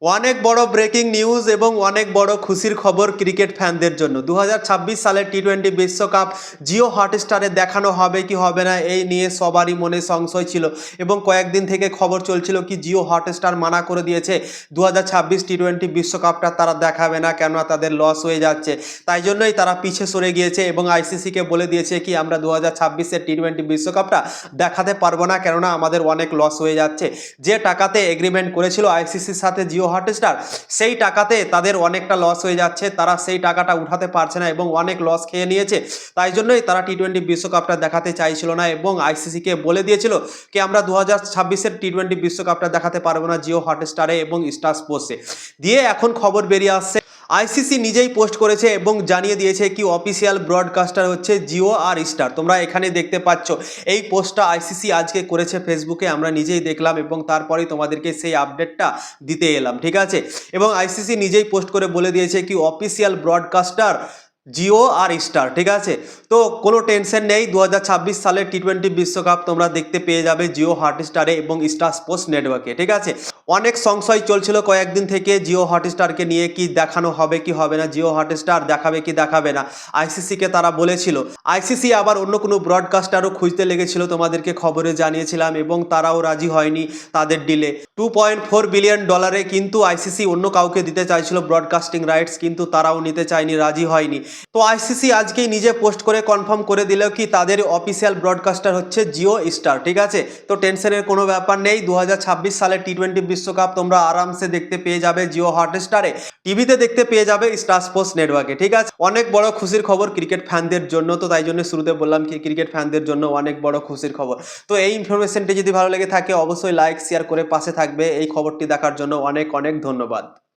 অনেক বড় breaking news এবং অনেক বড় খুশির খবর ক্রিকেট ফ্যানদের জন্য। 2026 সালের টি-20 বিশ্বকাপ জিও হটস্টারে দেখানো হবে কি হবে না এই নিয়ে সবারই মনে সংশয় ছিল এবং কয়েকদিন থেকে খবর চলছিল কি জিও হটস্টার মানা করে দিয়েছে 2026 টি-20 বিশ্বকাপটা তারা দেখাবে না, কেননা তাদের লস হয়ে যাচ্ছে। তাই জন্যই তারা পিছে সরে গিয়েছে এবং আইসিসিকে বলে দিয়েছে কি আমরা 2026-এর টি-20 বিশ্বকাপটা দেখাতে পারবো না, কেননা আমাদের অনেক লস হয়ে যাচ্ছে। যে টাকাতে এগ্রিমেন্ট করেছিল আইসিসির সাথে জিও হটস্টার, সেই টাকাতে তাদের অনেকটা লস হয়ে যাচ্ছে, তারা সেই টাকাটা উঠাতে পারছে না এবং অনেক লস খেয়ে নিয়েছে। তাই জন্যই তারা টি-20 বিশ্বকাপটা দেখাতে চাইছিল না এবং আইসিসিকে বলে দিয়েছিল কি আমরা 2026-এর টি-20 বিশ্বকাপটা দেখাতে পারবো না জিও হটস্টারে এবং স্টার স্পোর্টসে। দিয়ে এখন খবর বেরিয়ে আসছে আইসিসি নিজেই পোস্ট করেছে এবং জানিয়ে দিয়েছে কি অফিসিয়াল ব্রডকাস্টার হচ্ছে জিও আর স্টার। তোমরা এখানে দেখতে পাচ্ছ এই পোস্টটা আইসিসি আজকে করেছে ফেসবুকে, আমরা নিজেই দেখলাম এবং তারপরেই তোমাদেরকে সেই আপডেটটা দিতে এলাম, ঠিক আছে। এবং আইসিসি নিজেই পোস্ট করে বলে দিয়েছে কি অফিসিয়াল ব্রডকাস্টার জিও আর স্টার, ঠিক আছে। তো কোনো টেনশন নেই, 2026 সালের টি-20 বিশ্বকাপ তোমরা দেখতে পেয়ে যাবে জিও হটস্টারে এবং স্টার স্পোর্টস নেটওয়ার্কে, ঠিক আছে। অনেক সংশয় চলছিল কয়েকদিন থেকে জিও হটস্টারকে নিয়ে কি দেখানো হবে কি হবে না, জিও হটস্টার দেখাবে কি দেখাবে না। আইসিসিকে তারা বলেছিল, আইসিসি আবার অন্য কোনো ব্রডকাস্টারও খুঁজতে লেগেছিল, তোমাদেরকে খবরে জানিয়েছিলাম এবং তারাও রাজি হয়নি তাদের ডিলে। $2.4 বিলিয়ন কিন্তু আইসিসি অন্য কাউকে দিতে চাইছিল ব্রডকাস্টিং রাইটস, কিন্তু তারাও নিতে চায়নি, রাজি হয়নি। তো আইসিসি আজকেই নিজে পোস্ট করে কনফার্ম করে দিল কি তাদের অফিসিয়াল ব্রডকাস্টার হচ্ছে জিও স্টার, ঠিক আছে। তো টেনশনের কোনো ব্যাপার নেই, 2026 সালের টি-20 বিশ্বকাপ তোমরা আরামসে দেখতে পেয়ে যাবে জিও হটস্টারে, টিভিতে দেখতে পেয়ে যাবে স্টার স্পোর্টস নেটওয়ার্কে, ঠিক আছে। অনেক বড় খুশির খবর ক্রিকেট ফ্যানদের জন্য, তো তাই জন্য শুরুতে বললাম কি ক্রিকেট ফ্যানদের জন্য অনেক বড় খুশির খবর। তো এই ইনফরমেশনটি যদি ভালো লেগে থাকে অবশ্যই লাইক শেয়ার করে পাশে থাকবে। এই খবরটি দেখার জন্য অনেক অনেক ধন্যবাদ।